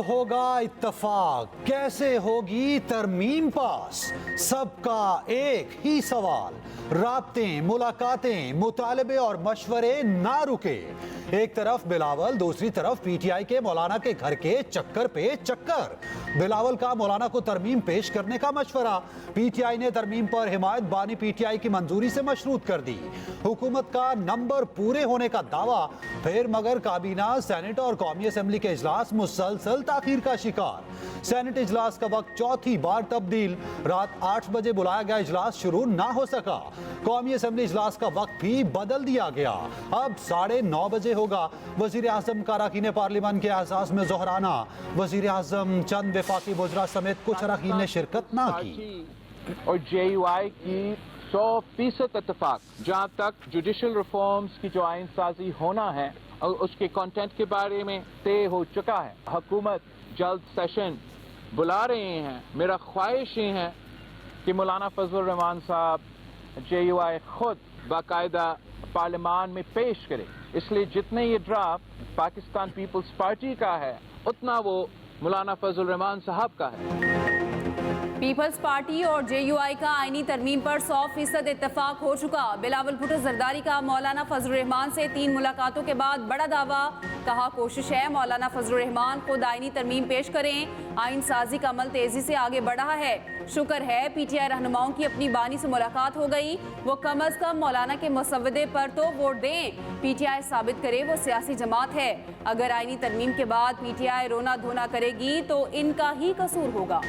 कब होगा इत्तफाक, कैसे होगी तरमीम पास, सबका एक ही सवाल। राब्ते, मुलाकातें, मुतालबे और मशवरे ना रुके। एक तरफ बिलावल, दूसरी तरफ पीटीआई के मौलाना के घर के चक्कर पे चक्कर। बिलावल का मौलाना को तरमीम पेश करने का मशवरा, पीटीआई ने तरमीम पर हिमायत बानी पीटीआई की मंजूरी से मशरूत कर दी। हुकूमत का नंबर पूरे होने का दावा, फिर मगर काबीना, सेनेट और कौमी असेंबली के इजलास मुसलसल ताखीर का शिकार। सेनेट इजलास का वक्त चौथी बार तब्दील, रात 8 बजे बुलाया गया इजलास शुरू ना हो सका। कौमी असेंबली इजलास का वक्त भी बदल दिया गया, अब 9:30 बजे होगा। वजीर आजम का अरकान पार्लियामान के एहसास में जोहराना, वजीर आजम, चंद वफाकी वज़रा समेत कुछ अरकान ने शिरकत ना की। और JUI की 100% इत्तेफाक, जहाँ तक जुडिशल रिफॉर्म्स की जो आइन साजी होना है और उसके कंटेंट के बारे में तय हो चुका है। हुकूमत जल्द सेशन बुला रहे हैं। मेरा ख्वाहिश ये है कि मौलाना फजलुर रहमान साहब JUI खुद बाकायदा पार्लियामान में पेश करे। इसलिए जितने ये ड्राफ्ट पाकिस्तान पीपल्स पार्टी का है, उतना वो मौलाना फजलुर रहमान साहब का है। पीपल्स पार्टी और JUI का आईनी तरमीम पर 100% इत्तेफाक हो चुका। बिलावल भुट्टो जरदारी का मौलाना फजलुर रहमान से 3 मुलाकातों के बाद बड़ा दावा, कहा कोशिश है मौलाना फजलुर रहमान खुद आईनी तरमीम पेश करें। आइन साजी का अमल तेजी से आगे बढ़ा है। शुक्र है PTI रहनुमाओं की अपनी बानी से मुलाकात हो गई। वो कम अज कम मौलाना के मसवदे पर तो वोट दें। PTI साबित करे वो सियासी जमात है। अगर आईनी तरमीम के बाद PTI रोना धोना करेगी तो इनका ही कसूर होगा।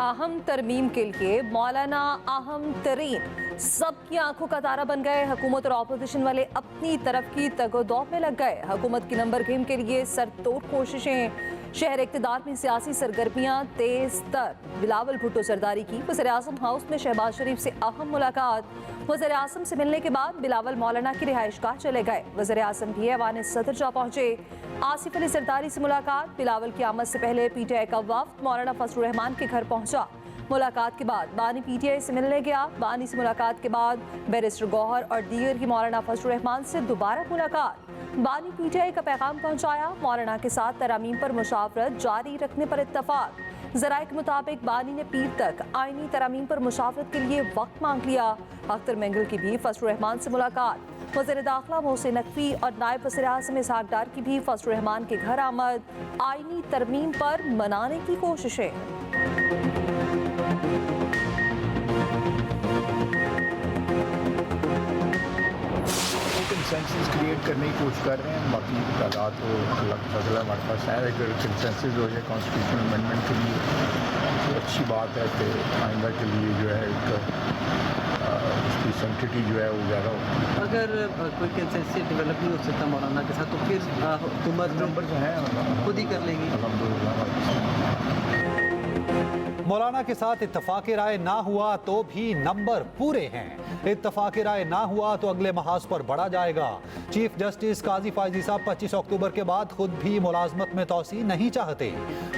अहम तरमीम के लिए मौलाना अहम तरीन, सबकी आंखों का तारा बन गए। हुकूमत और अपोजिशन वाले अपनी तरफ की तगोदौ में लग गए। हुकूमत की नंबर गेम के लिए सरतोड़ कोशिशें, शहर इक़्तिदार में सियासी सरगर्मियां तेज तर। बिलावल भुट्टो जरदारी की वज़ीर आज़म हाउस में शहबाज शरीफ से अहम मुलाकात। वज़ीर आज़म से मिलने के बाद बिलावल मौलाना की रिहाइशगाह चले गए। वज़ीर आज़म भी ऐवान सदर जा पहुंचे। आसिफ अली जरदारी से मुलाकात। बिलावल की आमद से पहले PTI का वफ्द मौलाना फजलुर रहमान के घर पहुंचा। मुलाकात के बाद बानी PTI से मिलने गया। बानी से मुलाकात के बाद बैरिस्टर गौहर और दीगर की मौलाना फजलुर रहमान से दोबारा मुलाकात। बानी PTI का पैगाम पहुंचाया। मौलाना के साथ तरामीम पर मुशावरत जारी रखने पर इत्तफाक। ज़राए के मुताबिक बानी ने पीर तक आईनी तरामीम पर मुशावरत के लिए वक्त मांग लिया। अख्तर मेंगल की भी फजलुर रहमान से मुलाकात। वज़ीर दाखिला मोहसिन नकवी और नायब वज़ीर आज़म इसहाक डार की भी फजलुर रहमान के घर आमद। आईनी तरमीम पर मनाने की कोशिशें। कंसेंसस क्रिएट करने की कोशिश कर रहे हैं। बाकी हालात तो अगला हमारे पास है। अगर कंसेंसस हो जाए कॉन्स्टिट्यूशनल अमेंडमेंट के लिए तो अच्छी बात है कि आइंदा के लिए जो है एक उसकी सेंसिटिविटी जो है वो ज़्यादा हो। अगर कोई कंसेंसस डेवलप नहीं हो सकता मौलाना के साथ तो फिर हुकूमत नंबर जो है खुद ही कर लेगी। मौलाना के साथ इत्तफाक राय ना हुआ तो भी नंबर पूरे हैं। इत्तफाक राय ना हुआ तो अगले महाज पर बढ़ा जाएगा। चीफ जस्टिस काजी फायजी साहब 25 अक्टूबर के बाद खुद भी मुलाजमत में तोसी नहीं चाहते।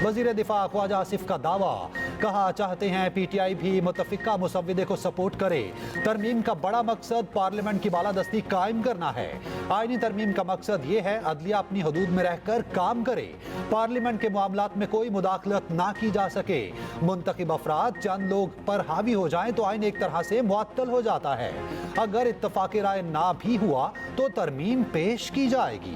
वजीर दिफा ख्वाजा आसिफ का दावा, कहा चाहते हैं PTI भी मुतफिका मुसव्विदे को सपोर्ट करे। तरमीम का बड़ा मकसद पार्लियामेंट की बालादस्ती कायम करना है। आईनी तरमीम का मकसद ये है अदलिया अपनी हदूद में रहकर काम करे, पार्लियामेंट के मामलात में कोई मुदाखलत ना की जा सके। मुंतखब अफराद चंद लोग पर हावी हो जाएं तो आइन एक तरह से मुअत्तल हो जाता है। अगर इत्तफाक राय ना भी हुआ तो तरमीम पेश की जाएगी।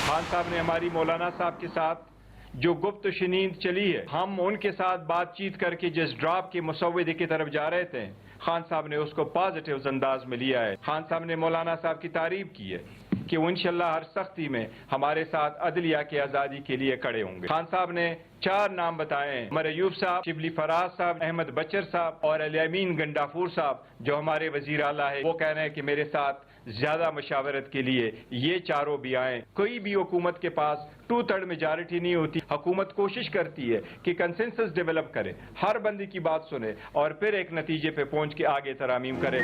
खान साहब ने हमारी मौलाना साहब के साथ जो गुप्त शनीद चली है, हम उनके साथ बातचीत करके जिस ड्राफ्ट के मुसव्विदे की तरफ जा रहे थे, खान साहब ने उसको पॉजिटिव अंदाज में लिया है। खान साहब ने मौलाना साहब की तारीफ की है कि वो इंशाल्लाह हर सख्ती में हमारे साथ अदलिया की आज़ादी के लिए खड़े होंगे। खान साहब ने 4 नाम बताए हैं, उमर अयूब साहब, शिबली फराज साहब, अहमद बचर साहब और अल-अमीन गंडाफूर साहब जो हमारे वजीर आला है। वो कह रहे हैं कि मेरे साथ ज्यादा मशावरत के लिए ये चारों भी आए। कोई भी हुकूमत के पास 2/3 मेजॉरिटी नहीं होती। हुकूमत कोशिश करती है कि कंसेंसस डेवलप करे, हर बंदी की बात सुने और फिर एक नतीजे पे पहुंच के आगे तरामीम करे।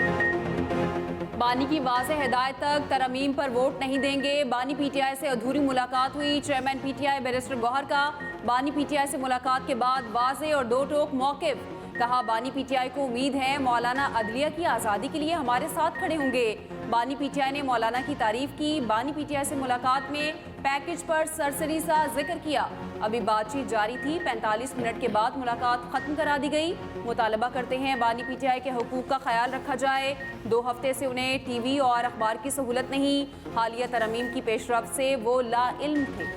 बानी की वाज़ेह हिदायत तक तरमीम पर वोट नहीं देंगे। बानी पीटीआई से अधूरी मुलाकात हुई। चेयरमैन पीटीआई बैरिस्टर गौहर का बानी पीटीआई से मुलाकात के बाद वाज़ेह और दो टोक मौक़िफ़। कहा, बानी पीटीआई को उम्मीद है मौलाना अदलिया की आज़ादी के लिए हमारे साथ खड़े होंगे। बानी पीटीआई ने मौलाना की तारीफ की। बानी पीटीआई से मुलाकात में पैकेज पर सरसरी सा जिक्र किया। अभी बातचीत जारी थी। 45 मिनट के बाद मुलाकात खत्म करा दी गई। मुतालबा करते हैं बानी पीटीआई के हुकूक का ख्याल रखा जाए। 2 हफ्ते से उन्हें टीवी और अखबार की सहूलत नहीं। हालिया तरमीम की पेशरफ्त से वो लाइल्म थे।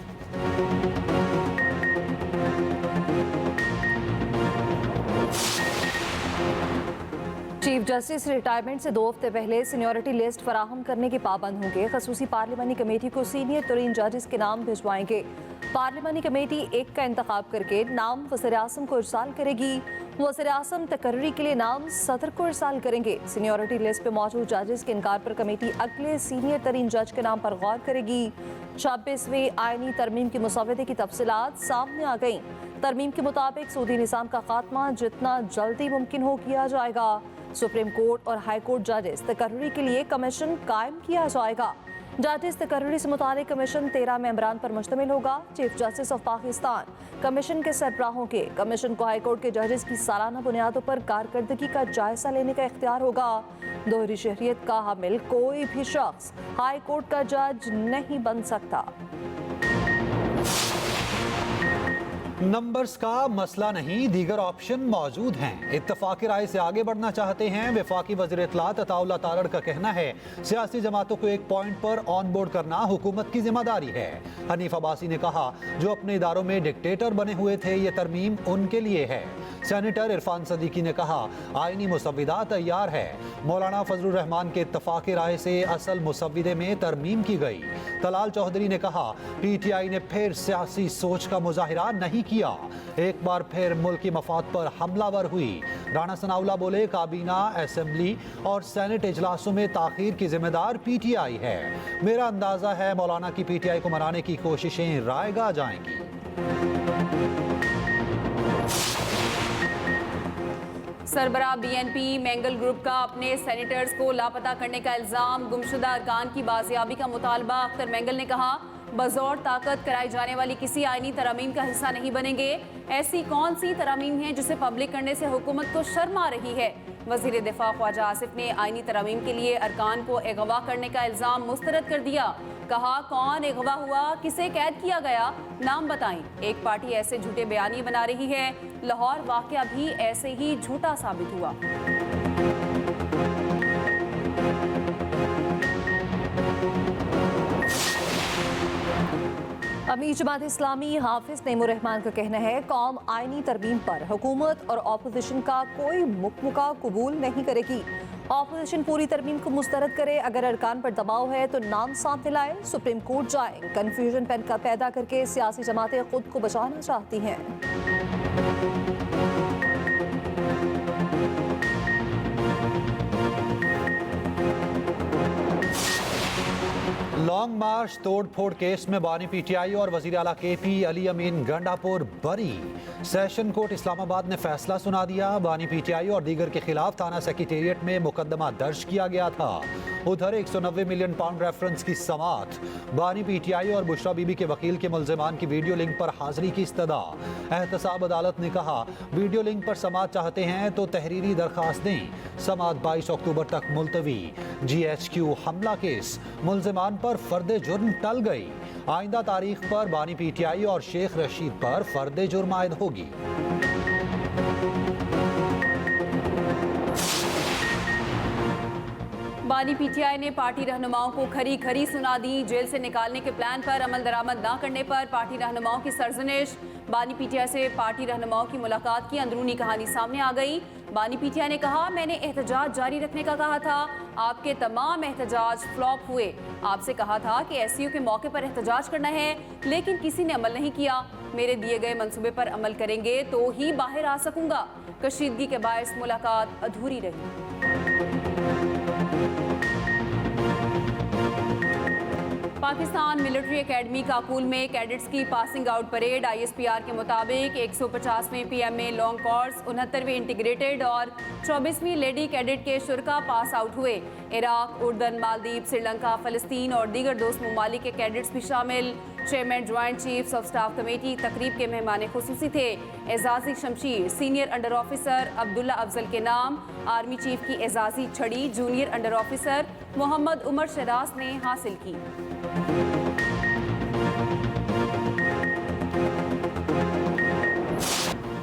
चीफ जस्टिस रिटायरमेंट से 2 हफ्ते पहले सीनियरिटी लिस्ट फराहम करने के पाबंद होंगे। खसूसी पार्लिमानी कमेटी को सीनियर तरीन जजेस के नाम भिजवाएंगे। पार्लिमानी कमेटी एक का इंतखाब करके नाम वज़ीर-ए-आज़म को इरसाल करेगी। वज़ीर-ए-आज़म तकर्री के लिए नाम सदर को इरसाल करेंगे। सीनियरिटी लिस्ट पे मौजूद जजेस के इनकार पर कमेटी अगले सीनियर तरीन जज के नाम पर गौर करेगी। 26वीं आईनी तरमीम की मुसव्वदे की तफसीलात सामने आ गई। तरमीम के मुताबिक सूदी निज़ाम का खात्मा जितना जल्दी मुमकिन हो किया जाएगा। सुप्रीम कोर्ट और हाई कोर्ट जजेस तकर्री के लिए कमीशन कायम किया जाएगा। जजेस तकर्री से मुतालिक कमीशन 13 मेंबरान पर मुश्तमिल होगा। Chief justice of Pakistan commission के सरबराह होंगे। कमीशन को हाई कोर्ट के जजेस की सालाना बुनियादों पर कारकर्दगी का जायजा लेने का इख्तियार होगा। दोहरी शहरियत का हामिल कोई भी शख्स हाई कोर्ट का जज नहीं बन सकता। नंबर्स का मसला नहीं, दीगर ऑप्शन मौजूद हैं। इत्तफाक़ी राय से आगे बढ़ना चाहते हैं। वफाकी वज़ीर इत्तलात अताउल्लाह तारड़ का कहना है, सियासी जमातों को एक पॉइंट पर ऑन बोर्ड करना हुकूमत की जिम्मेदारी है। हनीफ अब्बासी ने कहा, जो अपने इदारों में डिक्टेटर बने हुए थे, ये तरमीम उनके लिए है। सेनेटर इरफान सदीकी ने कहा, आईनी मुसव्विदा तैयार है। मौलाना फजलुर रहमान के इत्तफाक़ी राय से असल मुसव्विदे में तरमीम की गई। तलाल चौधरी ने कहा, पीटीआई ने फिर सियासी सोच का मुजाहिरा नहीं किया, एक बार फिर मुल्क की मफाद पर हमलावर हुई। राणा सनाउल्लाह बोले, काबीना, असेंबली और सेनेट इजलासों में ताखीर की जिम्मेदार पीटीआई है। मेरा अंदाजा है मौलाना की पीटीआई को मनाने की कोशिशें रायगा जाएंगी। सरबराह बीएनपी मैंगल ग्रुप का अपने सेनेटर्स को लापता करने का इल्ज़ाम, गुमशुदा अरकान की बाजियाबी का मुतालबा। अख्तर मैंगल ने कहा, बज़ौर ताकत कराई जाने वाली किसी आईनी तरमीम का हिस्सा नहीं बनेंगे। ऐसी कौन सी तरमीम है जिसे पब्लिक करने से हुकूमत को शर्म आ रही है। वज़ीर दिफा ख्वाजा आसिफ ने आईनी तरमीम के लिए अरकान को अगवा करने का इल्ज़ाम मुस्तरद कर दिया। कहा, कौन अगवा हुआ, किसे कैद किया गया, नाम बताएं। एक पार्टी ऐसे झूठे बयानी बना रही है। लाहौर वाक़या भी ऐसे ही झूठा साबित हुआ। अमीर जमात इस्लामी हाफिज नईमुर रहमान का कहना है, कौम आईनी तरमीम पर हुकूमत और अपोजिशन का कोई मुकमुका कबूल नहीं करेगी। अपोजिशन पूरी तरमीम को मुस्तरद करे। अगर अरकान पर दबाव है तो नाम सामने लाए, सुप्रीम कोर्ट जाए। कन्फ्यूजन पैदा करके सियासी जमातें खुद को बचाना चाहती हैं। लॉन्ग मार्च तोड़ फोड़ केस में बानी पीटीआई और वजीर आला केपी अली अमीन गंडापुर बरी। सेशन कोर्ट इस्लामाबाद ने फैसला सुना दिया। बानी पीटीआई और दीगर के खिलाफ थाना सेक्रेटेरिएट में मुकदमा दर्ज किया गया था। उधर 190 मिलियन पाउंड रेफरेंस की समात। बानी पीटीआई और बुशरा बीबी के वकील के मुल्जिमान की वीडियो लिंक पर हाजिरी की इस्तदा। एहतसाब अदालत ने कहा, वीडियो लिंक पर समात चाहते हैं तो तहरीरी दरखास्त दें। समात 22 अक्टूबर तक मुलतवी। GHQ हमला केस, मुल्जिमान पर फर्द जुर्म टल गई। आइंदा तारीख पर बानी पीटीआई और शेख रशीद पर फर्द जुर्म आयद होगी। बानी पीटीआई ने पार्टी रहनुमाओं को खरी खरी सुना दी। जेल से निकालने के प्लान पर अमल दरामद न करने पर पार्टी रहनुमाओं की सरजनिश। बानी पीटीआई से पार्टी रहनुमाओं की मुलाकात की अंदरूनी कहानी सामने आ गई। बानी पीटीआई ने कहा, मैंने एहतजाज जारी रखने का कहा था, आपके तमाम एहतजाज फ्लॉप हुए। आपसे कहा था कि SCO के मौके पर एहतजाज करना है, लेकिन किसी ने अमल नहीं किया। मेरे दिए गए मंसूबे पर अमल करेंगे तो ही बाहर आ सकूंगा। कशीदगी के बायस मुलाकात अधूरी रही। पाकिस्तान मिलिट्री एकेडमी काकुल में कैडेट्स की पासिंग आउट परेड। ISPR के मुताबिक 150वें PMA लॉन्ग कोर्स, 69वें इंटीग्रेटेड और 24वीं लेडी कैडेट के शुरका पास आउट हुए। इराक, उर्दन, मालदीव, श्रीलंका, फ़लस्तीन और दीगर दोस्त ममालिक के कैडेट्स भी शामिल। Chairman joint chiefs of staff committee तकरीब के मेहमान खुसूसी थे। एजाजी शमशीर senior under officer Abdullah Afzal के नाम, आर्मी चीफ की एजाजी छड़ी junior under officer Mohammad Umar Sharas ने हासिल की।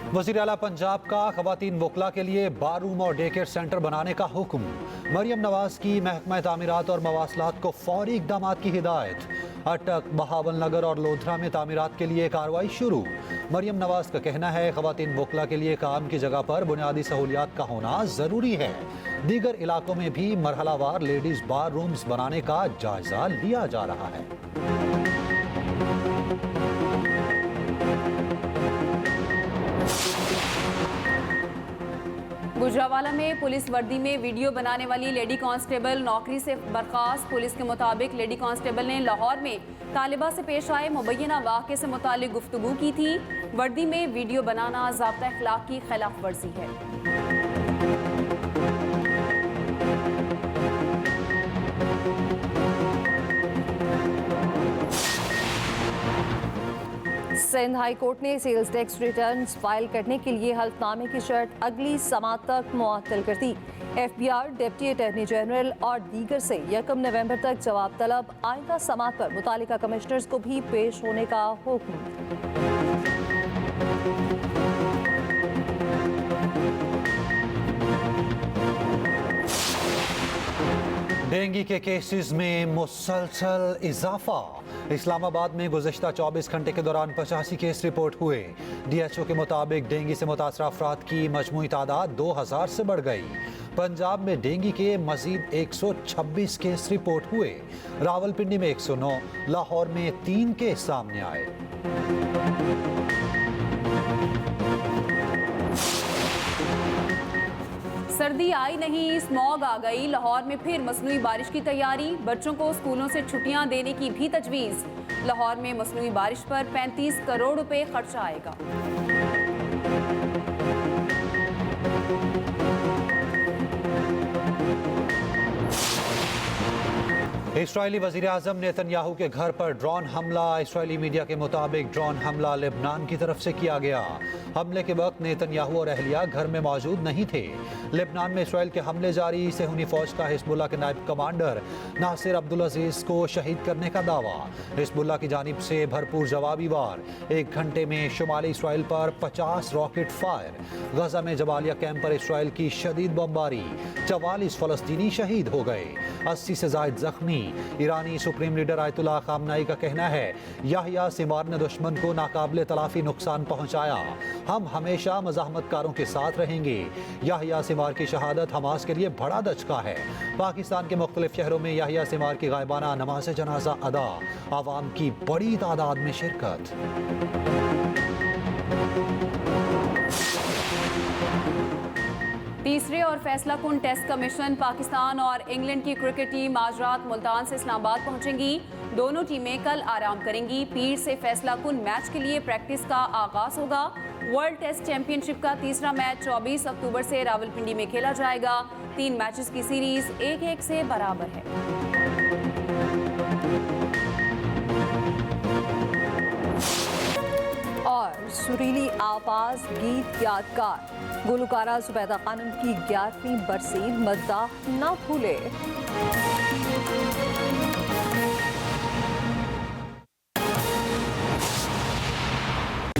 वज़ीर आला पंजाब का ख़वातीन वकला के लिए बार रूम और डे केयर सेंटर बनाने का हुक्म। मरियम नवाज की महकमा तामीरात और मवासलात को फौरी इक़दाम की हिदायत। अटक, बहावल नगर और लोधरा में तामीरात के लिए कार्रवाई शुरू। मरियम नवाज का कहना है ख़वातीन वकला के लिए काम की जगह पर बुनियादी सहूलियात का होना ज़रूरी है। दीगर इलाकों में भी मरहलावार लेडीज़ बार रूम्स बनाने का जायजा लिया जा रहा है। गुजरावाला में पुलिस वर्दी में वीडियो बनाने वाली लेडी कांस्टेबल नौकरी से बर्खास्त। पुलिस के मुताबिक लेडी कांस्टेबल ने लाहौर में तालिबा से पेश आए मुबैना वाक़े से मुतालिक गुफ्तगू की थी। वर्दी में वीडियो बनाना ज़ाब्ता अखलाक की खिलाफ वर्जी है। सिंध हाई कोर्ट ने सेल्स टैक्स रिटर्न्स फाइल करने के लिए हल्फनामे की शर्त अगली समात तक मुअत्तल कर दी। FBR, डिप्टी अटॉर्नी जनरल और दीगर से 1 नवंबर तक जवाब तलब। आइंदा समात पर मुतालिका कमिश्नर्स को भी पेश होने का हुक्म। डेंगू के केसेस में मुसलसल इजाफा। इस्लामाबाद में गुज़श्ता 24 घंटे के दौरान 85 केस रिपोर्ट हुए। DHO के मुताबिक डेंगू से मुतासर अफराद की मजमूई तादाद 2000 से बढ़ गई। पंजाब में डेंगू के मजीद 126 केस रिपोर्ट हुए। रावलपिंडी में 109, लाहौर में 3 केस सामने आए। सर्दी आई नहीं, स्मॉग आ गई। लाहौर में फिर मसनूई बारिश की तैयारी। बच्चों को स्कूलों से छुट्टियां देने की भी तजवीज़। लाहौर में मसनूई बारिश पर 35 करोड़ रुपए खर्चा आएगा। इस्राएली वज़ीर आज़म नेतन्याहू के घर पर ड्रोन हमला। इस्राएली मीडिया के मुताबिक ड्रोन हमला लेबनान की तरफ से किया गया। हमले के वक्त नेतन्याहू और अहलिया घर में मौजूद नहीं थे। लेबनान में इसराइल के हमले जारी। सेहूनी फौज का हिजबुल्लाह के नायब कमांडर नासिर अब्दुल अजीज को शहीद करने का दावा। हिजबुल्लाह की जानिब से भरपूर जवाबी वार। 1 घंटे में शुमाली इसराइल पर 50 रॉकेट फायर। गजा में जबालिया कैंप पर इसराइल की शदीद बमबारी। 44 फ़लस्तीनी शहीद हो गए, 80 से ज़ायद जख्मी। ईरानी सुप्रीम लीडर आयतुल्लाह खामनाई का कहना है याहिया सिंवार ने दुश्मन को नाकाबिले तलाफी नुकसान पहुंचाया। हम हमेशा मज़ाहमतकारों के साथ रहेंगे। याहिया सिंवार की शहादत हमास के लिए बड़ा दचका है। पाकिस्तान के मुख्तलिफ शहरों में याहिया सिंवार की गायबाना नमाज जनाजा अदा। आवाम की बड़ी तादाद में शिरकत। तीसरे और फैसला कुन टेस्ट का मिशन। पाकिस्तान और इंग्लैंड की क्रिकेट टीम आज रात मुल्तान से इस्लामाबाद पहुंचेंगी। दोनों टीमें कल आराम करेंगी। पीर से फैसला कुन मैच के लिए प्रैक्टिस का आगाज होगा। वर्ल्ड टेस्ट चैंपियनशिप का तीसरा मैच 24 अक्टूबर से रावलपिंडी में खेला जाएगा। 3 मैचेस की सीरीज 1-1 से बराबर है। और सुरीली आवाज गीत यादगार। गुलकारा जुबैदा खानम की 11वीं बरसी मद्दाह न भूले।